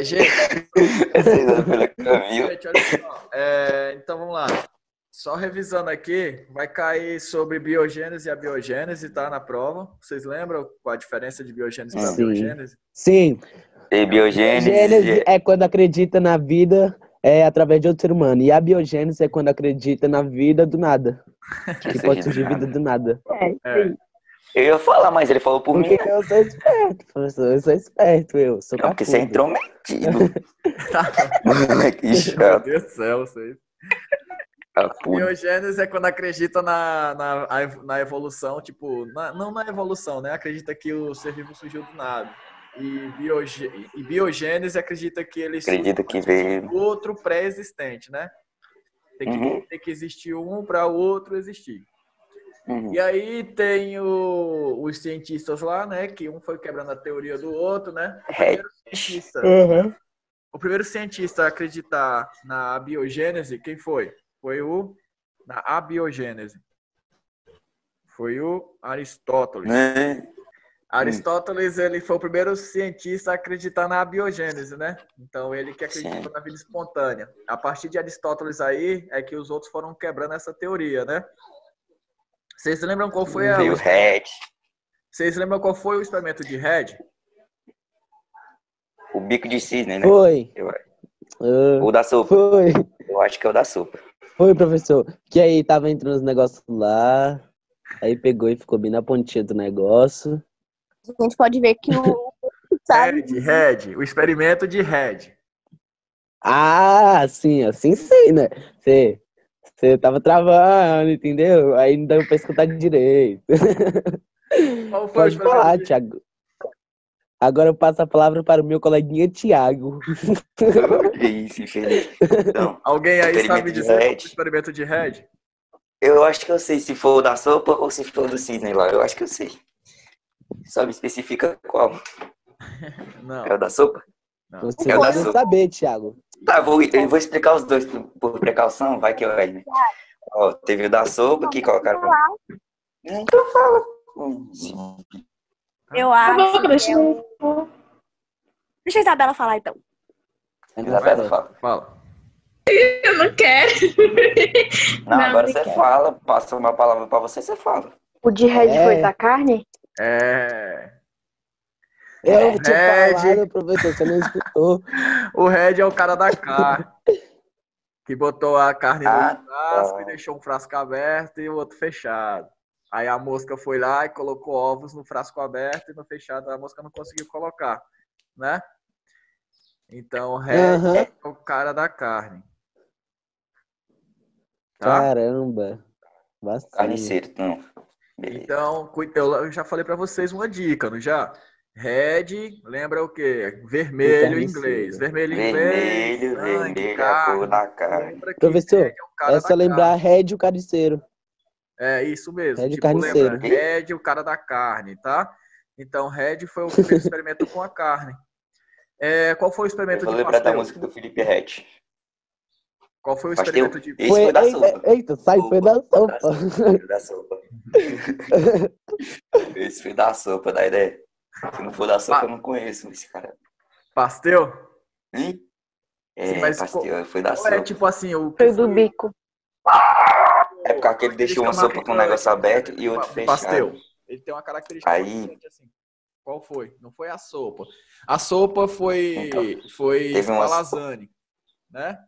Gente, Pelo caminho. gente, olha só. Então vamos lá. Só revisando aqui, vai cair sobre biogênese e abiogênese, tá? Na prova. Vocês lembram qual a diferença de biogênese para Sim. abiogênese? Sim. E Biogênese biogênese. é quando acredita na vida através de outro ser humano. E a biogênese é quando acredita na vida do nada. Que pode surgir vida do nada. É. Eu ia falar, mas ele falou por mim. Porque eu sou esperto, professor. Eu sou esperto, eu sou Não, porque você é cafudo. intrometido. Que Meu chato. Deus do céu, vocês. Capudo. Biogênese é quando acredita na evolução, tipo, não na evolução, né? Acredita que o ser vivo surgiu do nada. E biogênese acredita que ele Acredito que veio. outro pré-existente, né? Tem que existir um para o outro existir. E aí tem os cientistas lá, né? Que um foi quebrando a teoria do outro, né? O primeiro cientista a acreditar na abiogênese, quem foi? Foi na abiogênese. Foi o Aristóteles. Aristóteles, ele foi o primeiro cientista a acreditar na abiogênese, né? Então, ele que acreditou na vida espontânea. A partir de Aristóteles aí, é que os outros foram quebrando essa teoria, né? Vocês lembram qual foi Vocês lembram qual foi o experimento de Red? O bico de cisne, né? Foi. O da sopa. Foi. Eu acho que é o da sopa. Foi, professor. Que aí tava entrando os negócios lá. Aí pegou e ficou bem na pontinha do negócio. A gente pode ver que o... Red. O experimento de Red. Ah, assim sim, né? Você tava travando, entendeu? Aí não deu pra escutar direito. Qual foi Pode falar, Thiago. Agora eu passo a palavra para o meu coleguinha Thiago. Que isso, infeliz. Então, alguém aí sabe dizer Red. o experimento de Red? Eu acho que eu sei se for o da sopa ou se for do cisne lá. Eu acho que eu sei. Só me especifica qual. Não. É o da sopa? Não. Você É o da pode sopa. saber, Thiago. Tá, eu vou explicar os dois por precaução, vai que eu erro, né? Ó, teve o da sopa que colocaram. Então fala. Eu acho que é o... Deixa a Isabela falar, então. Isabela, fala. Eu não quero. Não, agora você fala. Passa uma palavra pra você, você fala. O de Red foi da carne? Eu tinha falado, professor, você não escutou. O Red é o cara da carne. Que botou a carne no frasco e deixou um frasco aberto e o outro fechado. Aí a mosca foi lá e colocou ovos no frasco aberto e no fechado a mosca não conseguiu colocar, né? Então o Red é o cara da carne. Tá? Caramba. Bastante. Carniceiro, não. Beleza. Então, eu já falei pra vocês uma dica, não já? Red, lembra o quê? Vermelho em inglês. Vermelho em inglês. Vermelho, a cor da carne. Professor, é só lembrar Red o carniceiro. É isso mesmo. Red carniceiro. Red, o cara da carne, tá? Então, Red foi o primeiro experimento com a carne. Qual foi o experimento de pastel? Vou lembrar da música do Felipe Red. Qual foi o experimento de... Esse foi da sopa. Eita, foi da sopa. Foi da sopa. Esse foi da sopa, da ideia. Se não for da sopa, eu não conheço esse cara. Pastel? Sim, pastel, foi da sopa. É tipo assim, o... Foi do bico. É porque ele deixou uma sopa com o negócio aberto e outro fechado. Pastel. Ele tem uma característica aí assim. Qual foi? Não foi a sopa. A sopa foi Spallanzani, né?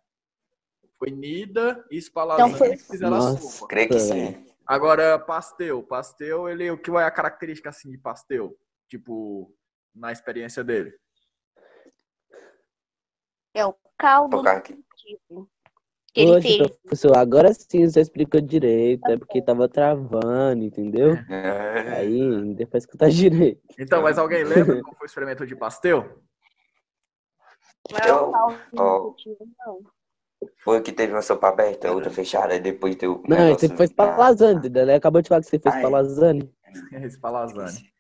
Foi Nida e Spallanzani que fizeram a sopa. Creio que sim. Agora, pastel. Pastel, o que é a característica assim de pastel? Tipo, na experiência dele. É o caldo que ele fez. Professor, agora sim você explicou direito. É porque tava travando, entendeu? Aí, depois que tá direito. Então, mas alguém lembra qual foi o experimento de pastel? Foi que teve uma sopa aberta, outra fechada, e depois deu... Não, você fez Spallanzani, né? Acabou de falar que você fez Spallanzani. Spallanzani.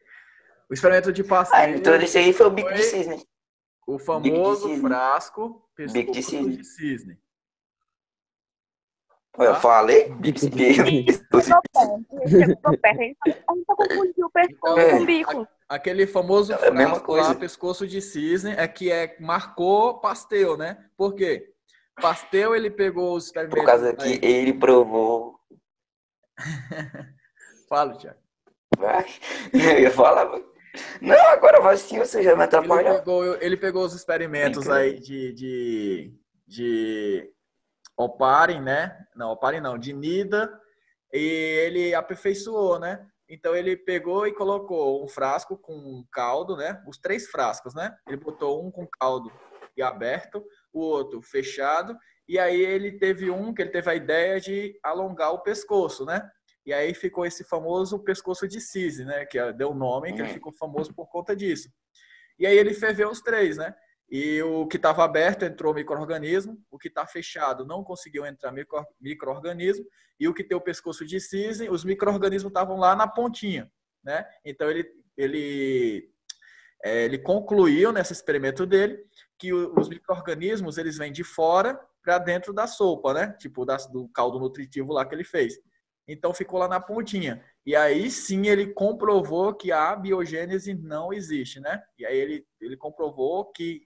O experimento de pastel... então esse aí foi o bico de cisne. O famoso frasco bico de cisne. Eu falei, bico Chegou perto. Chegou perto. A gente só confundiu o pescoço com o bico. Aquele famoso É a mesma frasco coisa. lá, pescoço de cisne, marcou Pasteur, né? Por quê? Pasteur, ele pegou os experimentos... Por causa que ele provou... Fala, Thiago. Vai. Eu ia falar... Não, agora vai sim, você já me atrapalhou. Ele pegou os experimentos aí de Oparin, né? Não, Oparin não, de Nida, e ele aperfeiçoou, né? Então ele pegou e colocou um frasco com caldo, né? Os 3 frascos, né? Ele botou um com caldo e aberto, o outro fechado, e aí ele teve que ele teve a ideia de alongar o pescoço, né? E aí ficou esse famoso pescoço de cisne, né? Que deu o nome, que ele ficou famoso por conta disso. E aí ele ferveu os 3, né? E o que estava aberto entrou micro-organismo, o que está fechado não conseguiu entrar micro-organismo, e o que tem o pescoço de cisne, os micro-organismos estavam lá na pontinha, né? Então ele concluiu nesse experimento dele que os micro-organismos eles vêm de fora para dentro da sopa, né? Tipo do caldo nutritivo lá que ele fez. Então ficou lá na pontinha. E aí sim ele comprovou que a abiogênese não existe, né? E aí ele comprovou que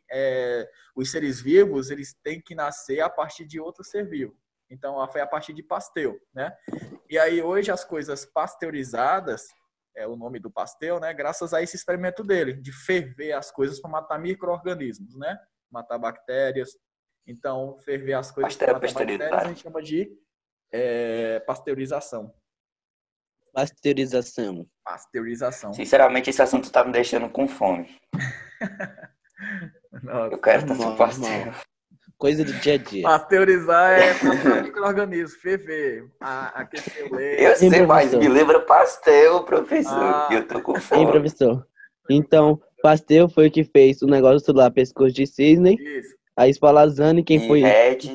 os seres vivos eles têm que nascer a partir de outro ser vivo. Então foi a partir de Pasteur, né? E aí hoje as coisas pasteurizadas, é o nome do Pasteur, né? Graças a esse experimento dele, de ferver as coisas para matar micro-organismos, né? Matar bactérias. Então ferver as coisas para matar bactérias a gente chama de pasteurização. Pasteurização. Sinceramente, esse assunto tá me deixando com fome. Eu quero tanto pastel. Coisa do dia a dia. Pasteurizar é matar micro-organismos, ferver, aquecer o leite. Eu sei, mas me lembra pastel, professor, que eu tô com fome. Hein, professor? Então, Pasteur foi o que fez o negócio lá, pescoço de cisne. Isso. A Spallanzani, quem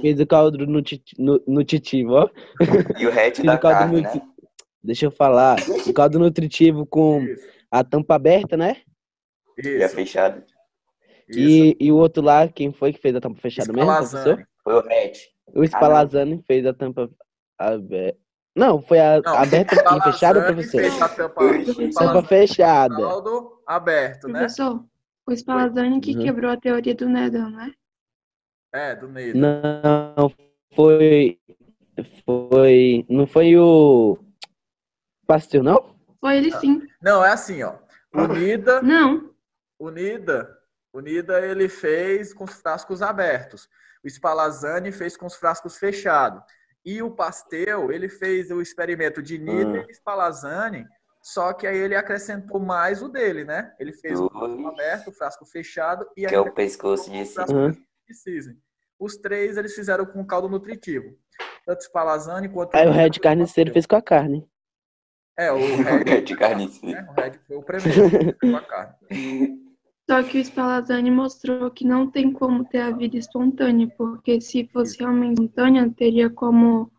fez o caldo nutritivo, ó. E o hatch da carne, né? Deixa eu falar. O caldo nutritivo com a tampa aberta, né? Isso. E a fechada. E o outro lá, quem foi que fez a tampa fechada mesmo, professor? Foi o hatch. O Spallanzani fez a tampa aberta. Não, foi aberta e fechada, professor? Fez a tampa fechada. Caldo aberto, né? Professor, o Spallanzani que quebrou a teoria do Nedon, né? Do Nida. Não, foi... Não foi o Pasteur, não? Foi ele sim. Não, é assim, ó. Não. O Nida ele fez com os frascos abertos. O Spallanzani fez com os frascos fechados. E o Pasteur, ele fez o experimento de Nida e Spallanzani, só que aí ele acrescentou mais o dele, né? Ele fez o frasco aberto, o frasco fechado e que é o pescoço de cisne. Os 3 eles fizeram com caldo nutritivo. Tanto Spallanzani quanto... Aí o Red Carniceiro fez com a carne. O Red Carniceiro. O Red foi o primeiro com a carne. Só que o Spallanzani mostrou que não tem como ter a vida espontânea, porque se fosse realmente espontânea, teria como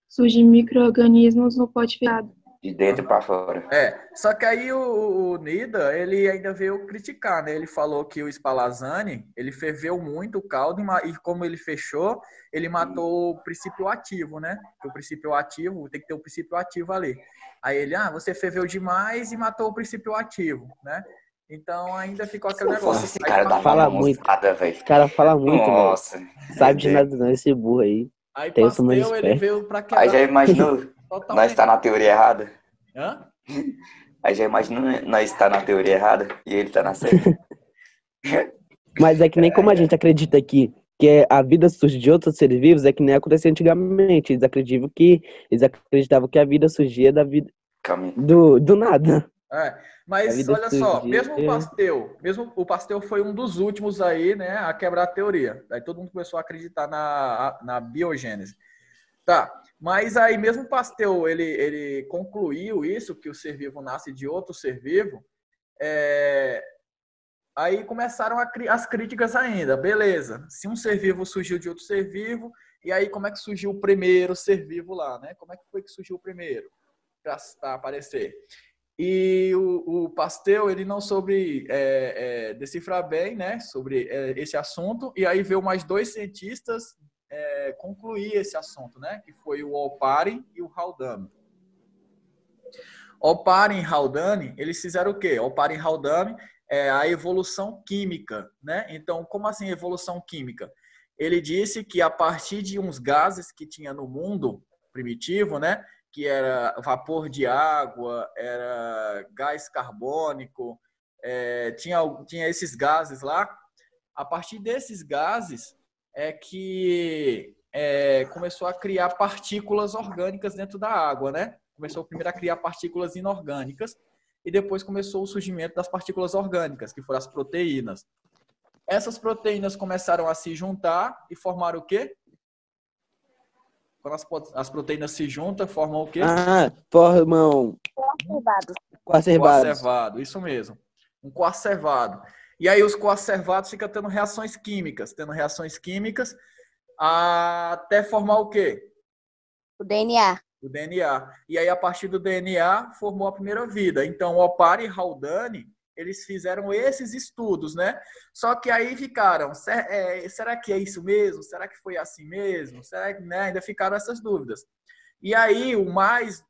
surgir micro-organismos no pote fechado. De dentro para fora. Só que aí o Nida, ele ainda veio criticar, né? Ele falou que o Spallanzani, ele ferveu muito o caldo e como ele fechou, ele matou o princípio ativo, né? Porque o princípio ativo, tem que ter o princípio ativo ali. Aí ele, você ferveu demais e matou o princípio ativo, né? Então ainda ficou aquele negócio. Esse cara fala muito. Esse cara fala muito, nossa. Sabe de nada não, esse burro aí. Aí Pasteur, ele veio pra quebrar. Aí já imaginou nós está na teoria errada? Hã? Aí já imaginou nós está na teoria errada e ele tá na certa. Mas é que nem como a gente acredita aqui que a vida surge de outros seres vivos, é que nem acontecia antigamente. Eles acreditavam que a vida surgia da vida do nada. Mas olha só, mesmo o Pasteur foi um dos últimos aí, né, a quebrar a teoria. Aí todo mundo começou a acreditar na biogênese. Tá, mas aí mesmo o Pasteur, ele concluiu isso, que o ser vivo nasce de outro ser vivo, aí começaram as críticas ainda. Beleza, se um ser vivo surgiu de outro ser vivo, e aí como é que surgiu o primeiro ser vivo lá, né? Como é que foi que surgiu o primeiro para aparecer? E o Pasteur, ele não soube decifrar bem, né, sobre esse assunto, e aí veio mais 2 cientistas concluir esse assunto, né? Que foi o Oparin e o Haldane. Oparin e Haldane, eles fizeram o quê? Oparin e Haldane é a evolução química, né? Então, como assim evolução química? Ele disse que a partir de uns gases que tinha no mundo primitivo, né? Que era vapor de água, era gás carbônico, tinha esses gases lá. A partir desses gases é que começou a criar partículas orgânicas dentro da água, né? Começou primeiro a criar partículas inorgânicas e depois começou o surgimento das partículas orgânicas, que foram as proteínas. Essas proteínas começaram a se juntar e formaram o quê? Quando as proteínas se juntam, formam o quê? Formam... Coacervado, isso mesmo. Um coacervado. E aí os coacervados ficam tendo reações químicas, até formar o quê? O DNA. O DNA. E aí, a partir do DNA, formou a primeira vida. Então, Oparin e Haldane, eles fizeram esses estudos, né? Só que aí ficaram, será que é isso mesmo? Será que foi assim mesmo? Será que, né? Ainda ficaram essas dúvidas. E aí, o mais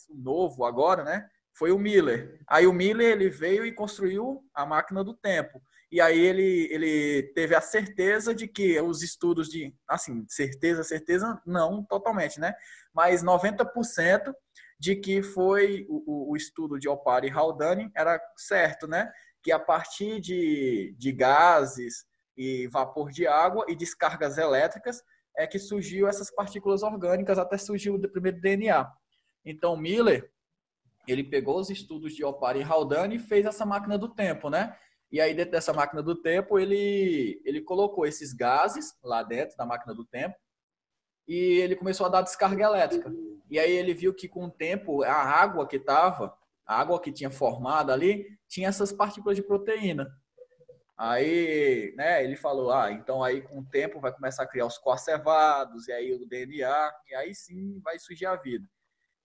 novo agora, né? Foi o Miller. Aí o Miller, ele veio e construiu a máquina do tempo. E aí ele teve a certeza de que os estudos de... Assim, certeza não totalmente, né? Mas 90% de que foi o estudo de Oparin e Haldane era certo, né? Que a partir de gases e vapor de água e descargas elétricas é que surgiu essas partículas orgânicas, até surgiu o primeiro DNA. Então, Miller, ele pegou os estudos de Oparin e Haldane e fez essa máquina do tempo, né? E aí, dentro dessa máquina do tempo, ele colocou esses gases lá dentro da máquina do tempo e ele começou a dar descarga elétrica. E aí ele viu que, com o tempo, a água que tinha formado ali, tinha essas partículas de proteína. Aí, né, ele falou, então aí com o tempo vai começar a criar os coacervados, e aí o DNA, e aí sim vai surgir a vida.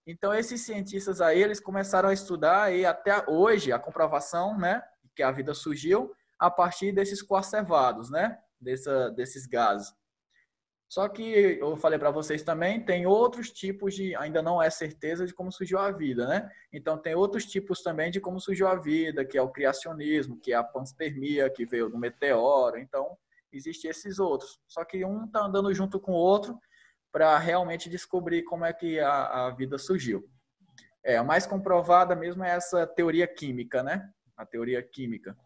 Então, esses cientistas aí, eles começaram a estudar, e até hoje, a comprovação, né, que a vida surgiu a partir desses coacervados, né, desses gases. Só que, eu falei para vocês também, tem outros tipos de... Ainda não é certeza de como surgiu a vida, né? Então, tem outros tipos também de como surgiu a vida, que é o criacionismo, que é a panspermia, que veio do meteoro. Então, existem esses outros. Só que um está andando junto com o outro para realmente descobrir como é que a vida surgiu. A mais comprovada mesmo é essa teoria química, né? A teoria química.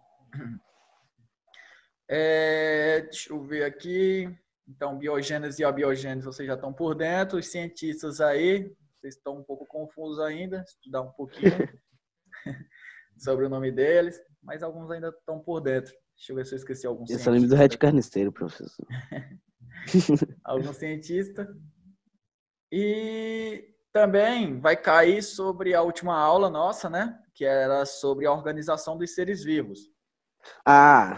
Deixa eu ver aqui... Então, biogênese e abiogênese, vocês já estão por dentro. Os cientistas aí, vocês estão um pouco confusos ainda, estudar um pouquinho sobre o nome deles, mas alguns ainda estão por dentro. Deixa eu ver se eu esqueci algum cientista. Eu só lembro do Red Carniceiro, professor. Algum cientista. E também vai cair sobre a última aula nossa, né? Que era sobre a organização dos seres vivos.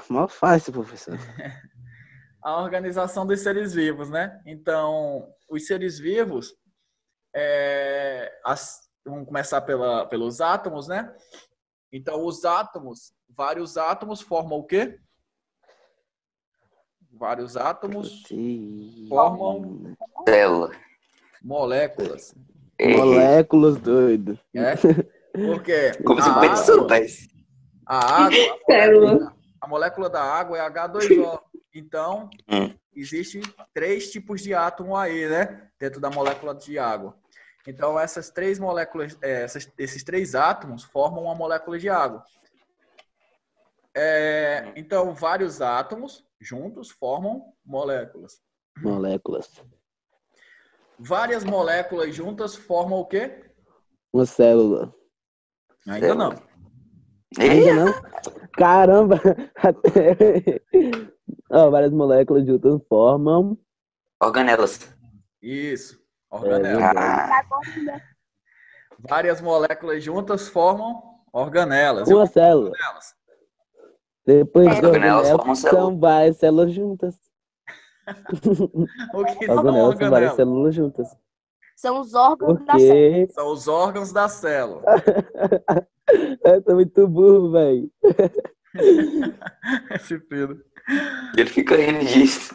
Mal fácil, professor. A organização dos seres vivos, né? Então, os seres vivos, vamos começar pelos átomos, né? Então, os átomos, vários átomos formam o quê? Vários átomos formam... Célula. Moléculas. Moléculas, doido. Porque como se pensou, mas... a água, a molécula da água é H2O. Então, existem 3 tipos de átomo aí, né? Dentro da molécula de água. Então, essas 3 moléculas, esses 3 átomos formam uma molécula de água. Então, vários átomos juntos formam moléculas. Várias moléculas juntas formam o quê? Uma célula. Ainda não. Ainda não? Caramba! Várias moléculas juntas formam... organelas. Isso, organelas. Várias moléculas juntas formam organelas. Uma célula. Depois de organelas organelas são várias células juntas. O que organelas são várias células juntas. São os órgãos da célula. São os órgãos da célula. Eu tô muito burro, velho. Esse Pedro. Ele fica rindo disso.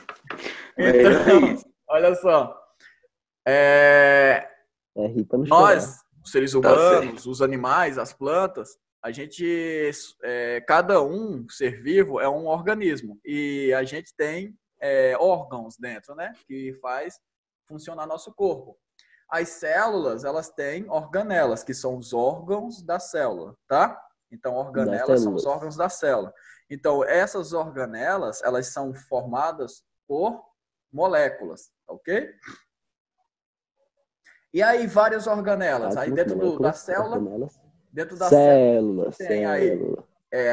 Então, Olha só. Rir pra não chorar. Nós, os seres humanos, os animais, as plantas, a gente, cada um ser vivo é um organismo e a gente tem órgãos dentro, né, que faz funcionar nosso corpo. As células, elas têm organelas, que são os órgãos da célula, tá? Então, organelas são os órgãos da célula. Então, essas organelas, elas são formadas por moléculas, ok? E aí, várias organelas. Aí, dentro da célula, tem aí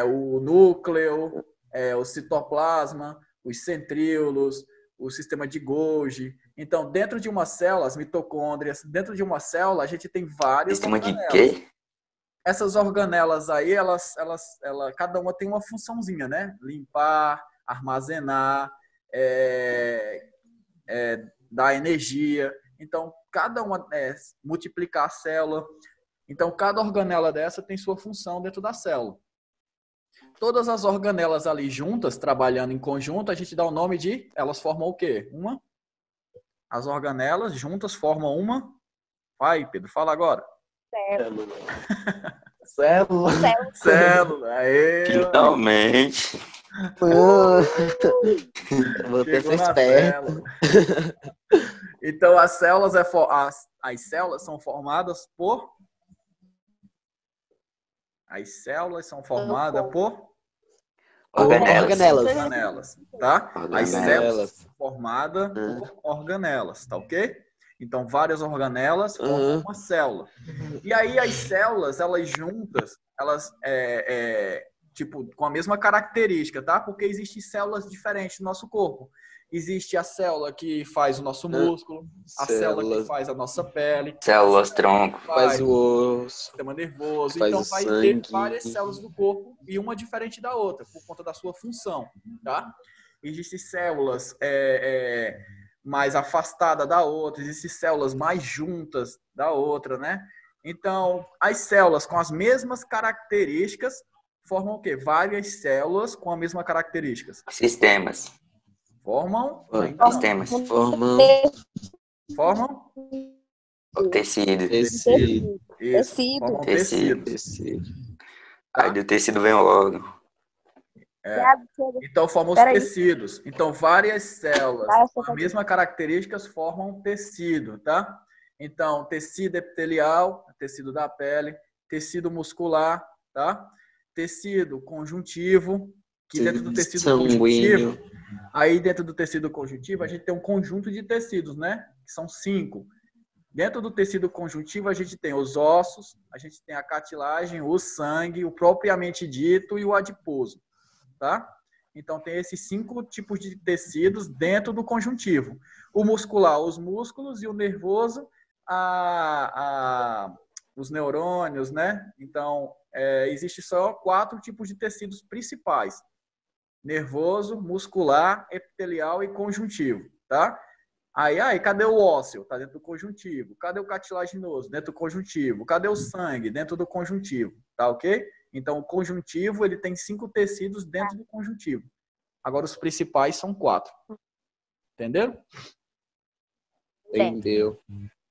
o núcleo, o citoplasma, os centríolos, o sistema de Golgi. Então, dentro de uma célula, as mitocôndrias, dentro de uma célula, a gente tem várias organelas. Sistema de quê? Essas organelas aí, cada uma tem uma funçãozinha, né? Limpar, armazenar, dar energia. Então, cada uma multiplicar a célula. Então, cada organela dessa tem sua função dentro da célula. Todas as organelas ali juntas, trabalhando em conjunto, a gente dá o nome de... Elas formam o quê? As organelas juntas formam uma... Vai, Pedro, fala agora. Célula. Aê, finalmente. Você foi esperto. Então, as células, as células são formadas por... As células são formadas por... Organelas, tá? As células são formadas por organelas, tá ok? Então, várias organelas formam uma célula. E aí, as células, elas juntas, elas, tipo, com a mesma característica, tá? Porque existem células diferentes no nosso corpo. Existe a célula que faz o nosso músculo, a célula que faz a nossa pele. Células tronco. Faz o osso. Sistema nervoso. Faz então, o vai sangue. ter várias células do corpo e uma diferente da outra, por conta da sua função, tá? Existem células mais afastadas da outra, existem células mais juntas da outra, né? Então, as células com as mesmas características formam o quê? Várias células com a mesma características. Sistemas. Formam? Sistemas. Formam? Tecido. Isso. Formam tecido. Aí do tecido vem o órgão. Então, formam os tecidos. Então, várias células com as mesmas características formam tecido, tá? Então, tecido epitelial, tecido da pele, tecido muscular, tá? Tecido conjuntivo, que dentro do tecido conjuntivo, aí dentro do tecido conjuntivo, a gente tem um conjunto de tecidos, né? Que são 5. Dentro do tecido conjuntivo, a gente tem os ossos, a gente tem a cartilagem, o sangue, o propriamente dito e o adiposo, tá? Então, tem esses 5 tipos de tecidos dentro do conjuntivo. O muscular, os músculos, e o nervoso, os neurônios, né? Então, existe só 4 tipos de tecidos principais. Nervoso, muscular, epitelial e conjuntivo, tá? Aí, cadê o ósseo? Tá dentro do conjuntivo. Cadê o cartilaginoso? Dentro do conjuntivo. Cadê o sangue? Dentro do conjuntivo, tá ok? Então, o conjuntivo, ele tem 5 tecidos dentro do conjuntivo. Agora, os principais são 4. Entenderam? Entendeu.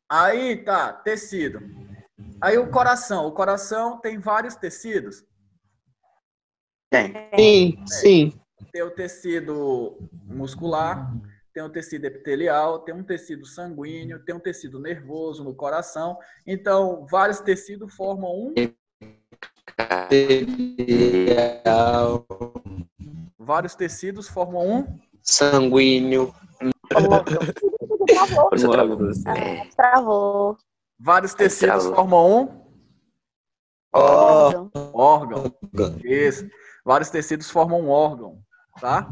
Aí, tá, tecido. Aí, o coração tem vários tecidos? Sim. Tem o tecido muscular, tem o tecido epitelial, tem um tecido sanguíneo, tem um tecido nervoso no coração. Então, vários tecidos formam um... Vários tecidos formam um... Sanguíneo. Travou. Vários tecidos formam um... Órgão. Isso. Vários tecidos formam um órgão, tá?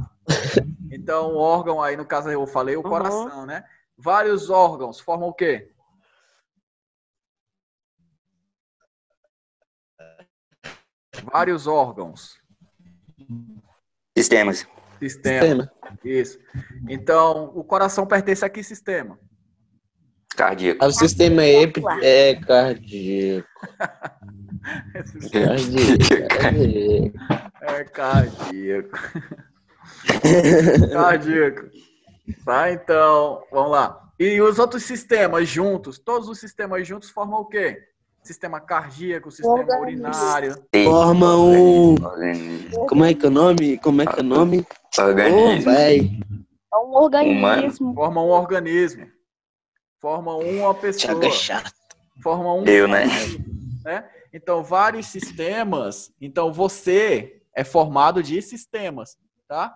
Então, o órgão aí, no caso, eu falei o coração, né? Vários órgãos formam o quê? Vários órgãos. Sistemas. Sistema. Isso. Então, o coração pertence a que sistema? Cardíaco. O sistema cardíaco. Cardíaco. Cardíaco. Tá, então, vamos lá. E os outros sistemas juntos, todos os sistemas juntos formam o quê? Sistema cardíaco, sistema urinário. Formam um... Como é que é o nome? Organismo. É um organismo. Forma um organismo. Forma uma pessoa. Thiago é chato. Forma um... Né? Então, vários sistemas. Então, você é formado de sistemas, tá?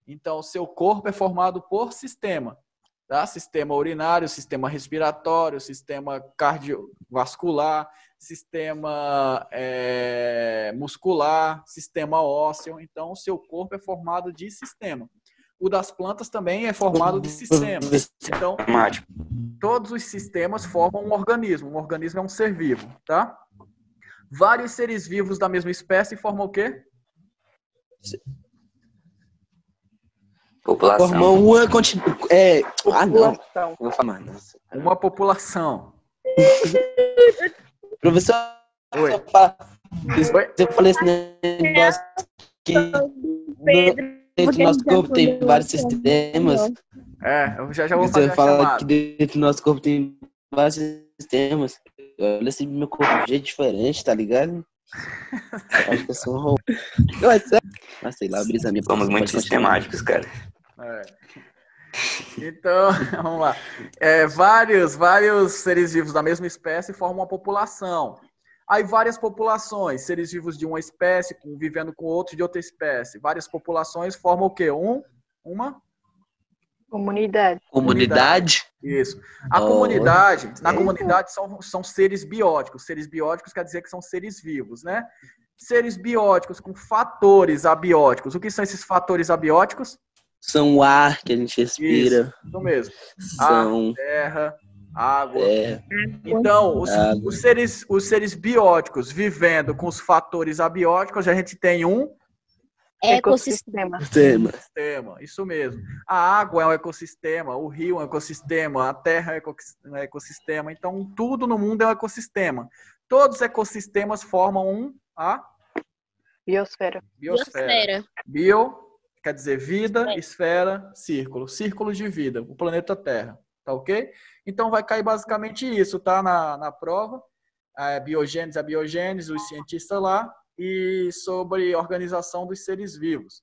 Então, o seu corpo é formado por sistema, tá? Sistema urinário, sistema respiratório, sistema cardiovascular, sistema muscular, sistema ósseo. Então, o seu corpo é formado de sistema. O das plantas também é formado de sistema. Então, todos os sistemas formam um organismo. Um organismo é um ser vivo, tá? Vários seres vivos da mesma espécie formam o quê? População. Formam uma População. Vou falar, nossa. Uma população. Professor, Oi. eu falei esse negócio que dentro do nosso corpo tem vários sistemas. Eu já vou fazer Você a fala chamada. que dentro do nosso corpo tem vários sistemas. Olha assim, meu corpo de jeito diferente, tá ligado? Eu acho que eu sou um robô. Mas sei lá, brisa minha. Somos muito sistemáticos, cara. Então, vamos lá. Vários seres vivos da mesma espécie formam uma população. Aí várias populações, seres vivos de uma espécie vivendo com outros de outra espécie. Várias populações formam o quê? Uma? Comunidade. Isso. Na comunidade são seres bióticos. Seres bióticos quer dizer que são seres vivos, né? Seres bióticos com fatores abióticos. O que são esses fatores abióticos? São o ar que a gente respira. Isso mesmo. São Ar, terra, água. Então, os seres bióticos vivendo com os fatores abióticos, a gente tem um Ecossistema. Isso mesmo. A água é um ecossistema, o rio é um ecossistema, a terra é um ecossistema. Então, tudo no mundo é um ecossistema. Todos os ecossistemas formam a Biosfera. Bio quer dizer vida, esfera, círculo. Círculos de vida, o planeta Terra. Tá ok? Então, vai cair basicamente isso, tá? Na prova. A biogênese, os cientistas lá. E sobre organização dos seres vivos.